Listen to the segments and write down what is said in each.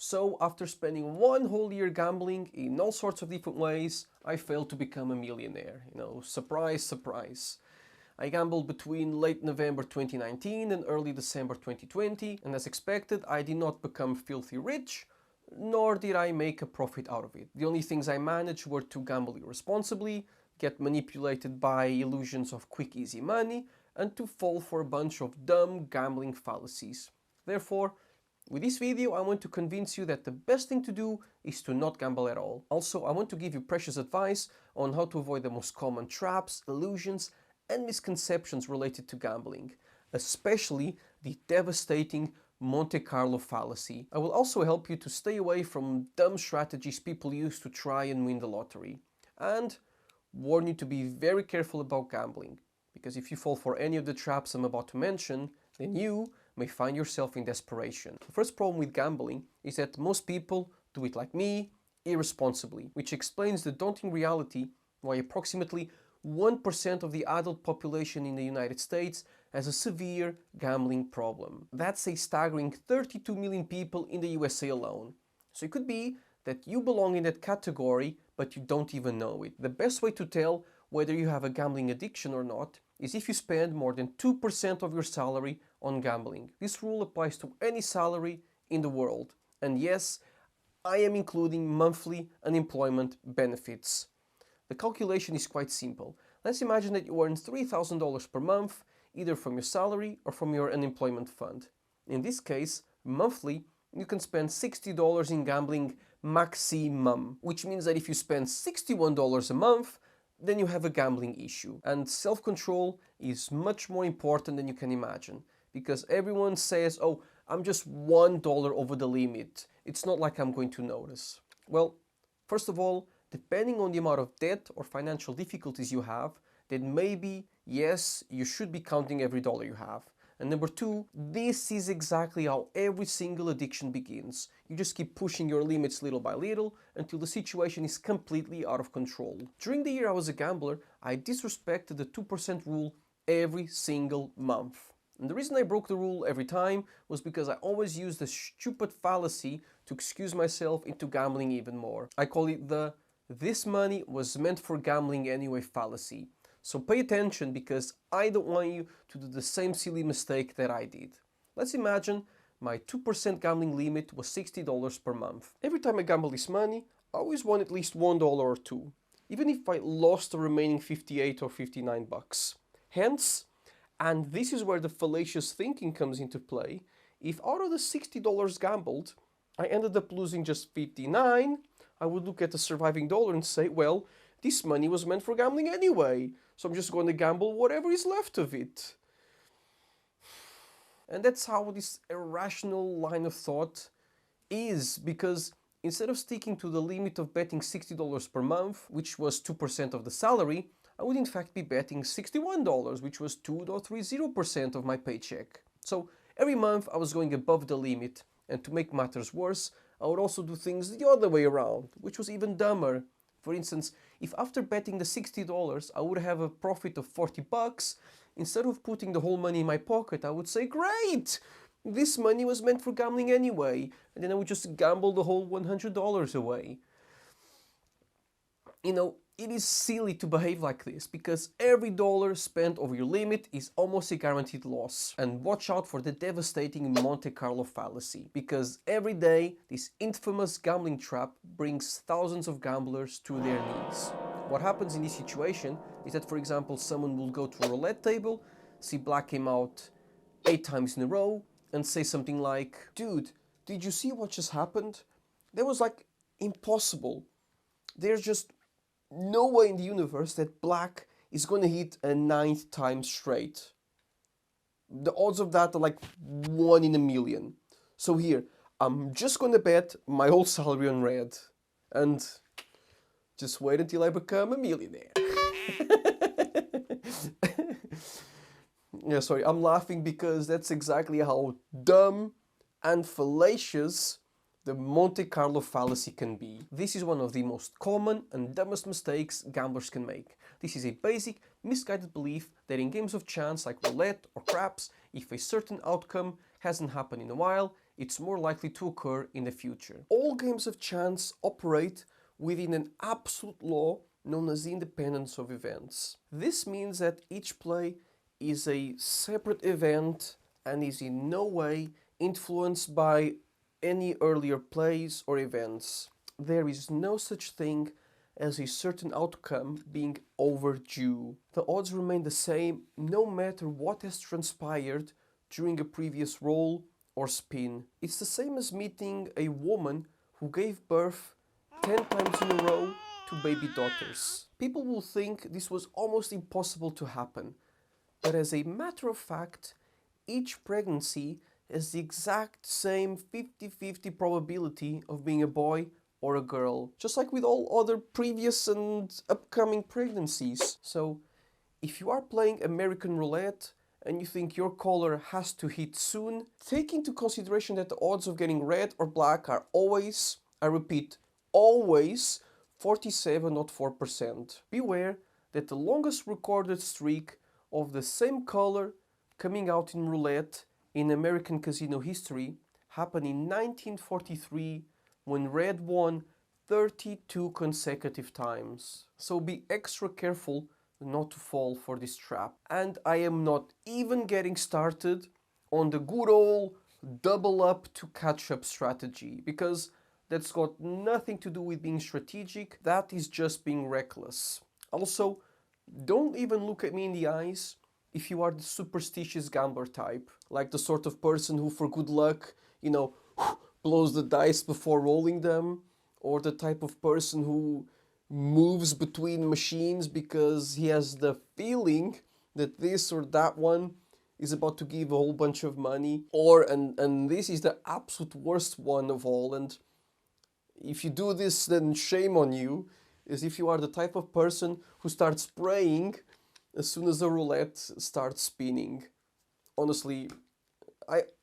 So after spending one whole year gambling in all sorts of different ways, I failed to become a millionaire. Surprise, surprise. I gambled between late November 2019 and early December 2020, and as expected, I did not become filthy rich, nor did I make a profit out of it. The only things I managed were to gamble irresponsibly, get manipulated by illusions of quick easy money, and to fall for a bunch of dumb gambling fallacies. Therefore, with this video, I want to convince you that the best thing to do is to not gamble at all. Also, I want to give you precious advice on how to avoid the most common traps, illusions, and misconceptions related to gambling, especially the devastating Monte Carlo fallacy. I will also help you to stay away from dumb strategies people use to try and win the lottery. And warn you to be very careful about gambling, because if you fall for any of the traps I'm about to mention, then you may find yourself in desperation. The first problem with gambling is that most people do it like me, irresponsibly, which explains the daunting reality why approximately 1% of the adult population in the United States has a severe gambling problem. That's a staggering 32 million people in the USA alone. So it could be that you belong in that category, but you don't even know it. The best way to tell whether you have a gambling addiction or not is if you spend more than 2% of your salary on gambling. This rule applies to any salary in the world. And yes, I am including monthly unemployment benefits. The calculation is quite simple. Let's imagine that you earn $3,000 per month, either from your salary or from your unemployment fund. In this case, monthly, you can spend $60 in gambling maximum, which means that if you spend $61 a month, then you have a gambling issue. And self-control is much more important than you can imagine, because everyone says, oh, I'm just $1 over the limit. It's not like I'm going to notice. Well, first of all, depending on the amount of debt or financial difficulties you have, then maybe, yes, you should be counting every dollar you have. And number two, this is exactly how every single addiction begins. You just keep pushing your limits little by little until the situation is completely out of control. During the year I was a gambler, I disrespected the 2% rule every single month. And the reason I broke the rule every time was because I always used the stupid fallacy to excuse myself into gambling even more. I call it the "this money was meant for gambling anyway" fallacy. So pay attention, because I don't want you to do the same silly mistake that I did. Let's imagine my 2% gambling limit was $60 per month. Every time I gamble this money, I always won at least $1 or $2, even if I lost the remaining 58 or 59 bucks. Hence, and this is where the fallacious thinking comes into play, if out of the $60 gambled, I ended up losing just 59, I would look at the surviving dollar and say, well, this money was meant for gambling anyway, so I'm just going to gamble whatever is left of it. And that's how this irrational line of thought is, because instead of sticking to the limit of betting $60 per month, which was 2% of the salary, I would in fact be betting $61, which was 2.30% of my paycheck. So every month I was going above the limit, and to make matters worse, I would also do things the other way around, which was even dumber. For instance, if after betting the $60 I would have a profit of 40 bucks, instead of putting the whole money in my pocket, I would say, great! This money was meant for gambling anyway, and then I would just gamble the whole $100 away. It is silly to behave like this, because every dollar spent over your limit is almost a guaranteed loss. And watch out for the devastating Monte Carlo fallacy, because every day this infamous gambling trap brings thousands of gamblers to their knees. What happens in this situation is that, for example, someone will go to a roulette table, see black came out 8 times in a row, and say something like, dude, did you see what just happened? That was like impossible. There's just no way in the universe that black is going to hit a 9th time straight. The odds of that are like 1 in a million. So here, I'm just going to bet my whole salary on red. And just wait until I become a millionaire. Yeah, sorry, I'm laughing because that's exactly how dumb and fallacious the Monte Carlo fallacy can be. This is one of the most common and dumbest mistakes gamblers can make. This is a basic, misguided belief that in games of chance like roulette or craps, if a certain outcome hasn't happened in a while, it's more likely to occur in the future. All games of chance operate within an absolute law known as the independence of events. This means that each play is a separate event and is in no way influenced by any earlier plays or events. There is no such thing as a certain outcome being overdue. The odds remain the same no matter what has transpired during a previous roll or spin. It's the same as meeting a woman who gave birth 10 times in a row to baby daughters. People will think this was almost impossible to happen, but as a matter of fact, each pregnancy has the exact same 50-50 probability of being a boy or a girl, just like with all other previous and upcoming pregnancies. So, if you are playing American roulette and you think your caller has to hit soon, take into consideration that the odds of getting red or black are always, I repeat, always 47.4%. Beware that the longest recorded streak of the same color coming out in roulette in American casino history happened in 1943 when red won 32 consecutive times. So be extra careful not to fall for this trap. And I am not even getting started on the good old double up to catch up strategy, because that's got nothing to do with being strategic, that is just being reckless. Also, don't even look at me in the eyes if you are the superstitious gambler type, like the sort of person who for good luck, blows the dice before rolling them, or the type of person who moves between machines because he has the feeling that this or that one is about to give a whole bunch of money, or, and this is the absolute worst one of all, and if you do this, then shame on you, is if you are the type of person who starts praying as soon as the roulette starts spinning. Honestly,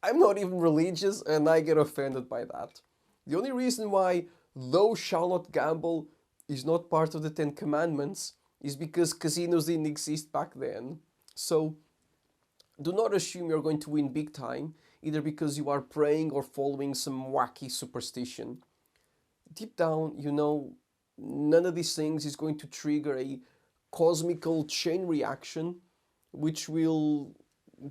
I'm not even religious and I get offended by that. The only reason why "thou shalt not gamble" is not part of the Ten Commandments is because casinos didn't exist back then. So do not assume you're going to win big time, either because you are praying or following some wacky superstition. Deep down, none of these things is going to trigger a cosmical chain reaction which will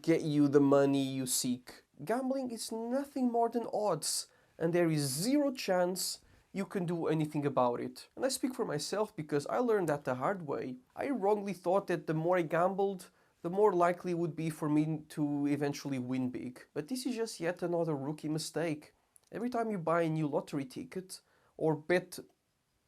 get you the money you seek. Gambling is nothing more than odds, and there is zero chance you can do anything about it. And I speak for myself because I learned that the hard way. I wrongly thought that the more I gambled, the more likely it would be for me to eventually win big. But this is just yet another rookie mistake. Every time you buy a new lottery ticket or bet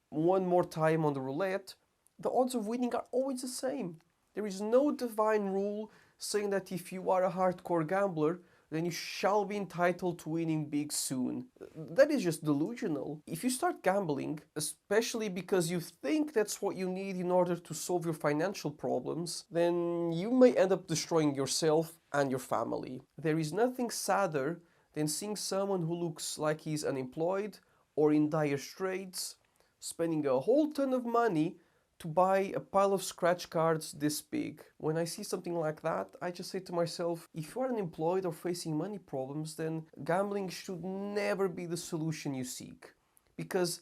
one more time on the roulette, the odds of winning are always the same. There is no divine rule saying that if you are a hardcore gambler, then you shall be entitled to winning big soon. That is just delusional. If you start gambling, especially because you think that's what you need in order to solve your financial problems, then you may end up destroying yourself and your family. There is nothing sadder than seeing someone who looks like he's unemployed or in dire straits spending a whole ton of money to buy a pile of scratch cards this big. When I see something like that, I just say to myself, if you are unemployed or facing money problems, then gambling should never be the solution you seek. Because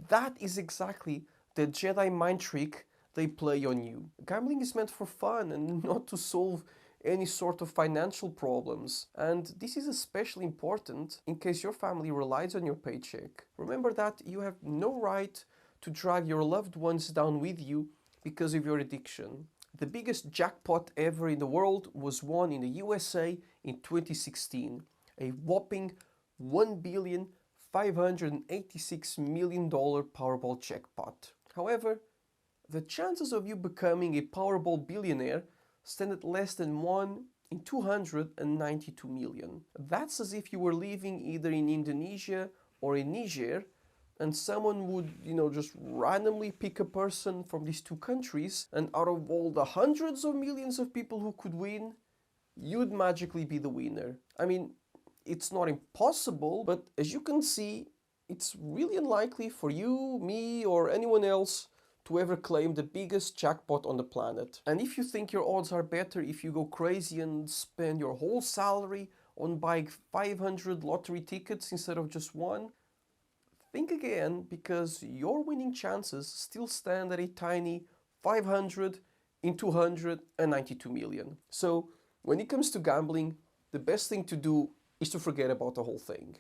that is exactly the Jedi mind trick they play on you. Gambling is meant for fun and not to solve any sort of financial problems. And this is especially important in case your family relies on your paycheck. Remember that you have no right to drag your loved ones down with you because of your addiction. The biggest jackpot ever in the world was won in the USA in 2016, a whopping $1,586,000,000 Powerball jackpot. However, the chances of you becoming a Powerball billionaire stand at less than 1 in 292 million. That's as if you were living either in Indonesia or in Niger, and someone would, just randomly pick a person from these two countries, and out of all the hundreds of millions of people who could win, you'd magically be the winner. I mean, it's not impossible, but as you can see, it's really unlikely for you, me, or anyone else to ever claim the biggest jackpot on the planet. And if you think your odds are better if you go crazy and spend your whole salary on buying 500 lottery tickets instead of just one? Think again, because your winning chances still stand at a tiny 500 in 292 million. So when it comes to gambling, the best thing to do is to forget about the whole thing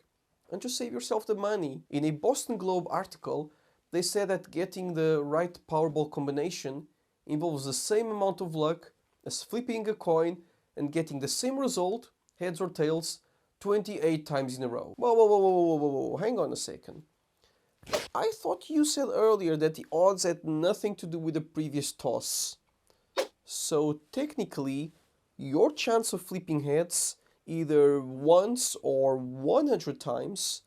and just save yourself the money. In a Boston Globe article, they said that getting the right Powerball combination involves the same amount of luck as flipping a coin and getting the same result, heads or tails, 28 times in a row. Whoa, hang on a second. I thought you said earlier that the odds had nothing to do with the previous toss. So technically, your chance of flipping heads either once or 100 times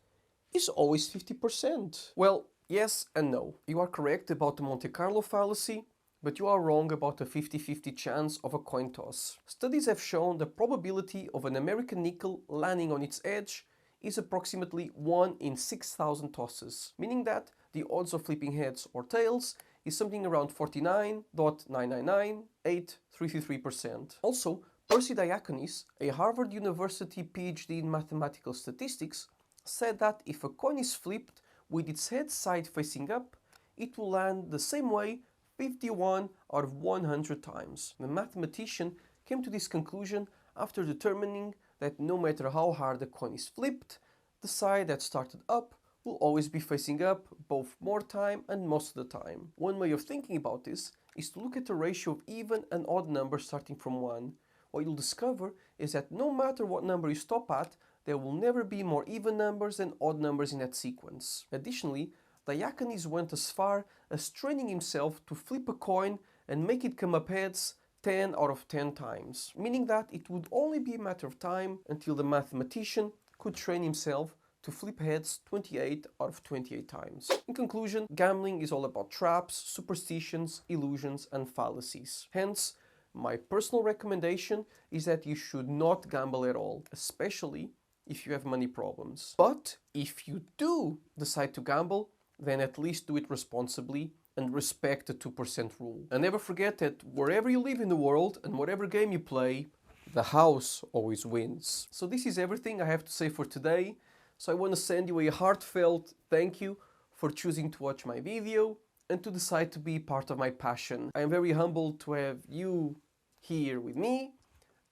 is always 50%. Well, yes and no. You are correct about the Monte Carlo fallacy, but you are wrong about the 50-50 chance of a coin toss. Studies have shown the probability of an American nickel landing on its edge is approximately 1 in 6,000 tosses, meaning that the odds of flipping heads or tails is something around 49.9998333%. Also, Percy Diaconis, a Harvard University PhD in mathematical statistics, said that if a coin is flipped with its head side facing up, it will land the same way 51 out of 100 times. The mathematician came to this conclusion after determining that no matter how hard the coin is flipped, the side that started up will always be facing up both more time and most of the time. One way of thinking about this is to look at the ratio of even and odd numbers starting from 1. What you'll discover is that no matter what number you stop at, there will never be more even numbers than odd numbers in that sequence. Additionally, Diaconis went as far as training himself to flip a coin and make it come up heads 10 out of 10 times, meaning that it would only be a matter of time until the mathematician could train himself to flip heads 28 out of 28 times. In conclusion, gambling is all about traps, superstitions, illusions, and fallacies. Hence, my personal recommendation is that you should not gamble at all, especially if you have money problems. But if you do decide to gamble, then at least do it responsibly and respect the 2% rule. And never forget that wherever you live in the world and whatever game you play, the house always wins. So this is everything I have to say for today. So I want to send you a heartfelt thank you for choosing to watch my video and to decide to be part of my passion. I am very humbled to have you here with me,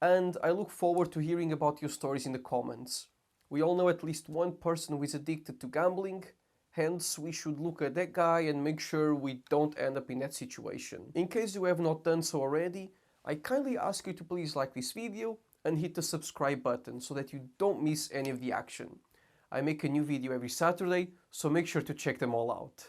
and I look forward to hearing about your stories in the comments. We all know at least one person who is addicted to gambling. Hence, we should look at that guy and make sure we don't end up in that situation. In case you have not done so already, I kindly ask you to please like this video and hit the subscribe button so that you don't miss any of the action. I make a new video every Saturday, so make sure to check them all out.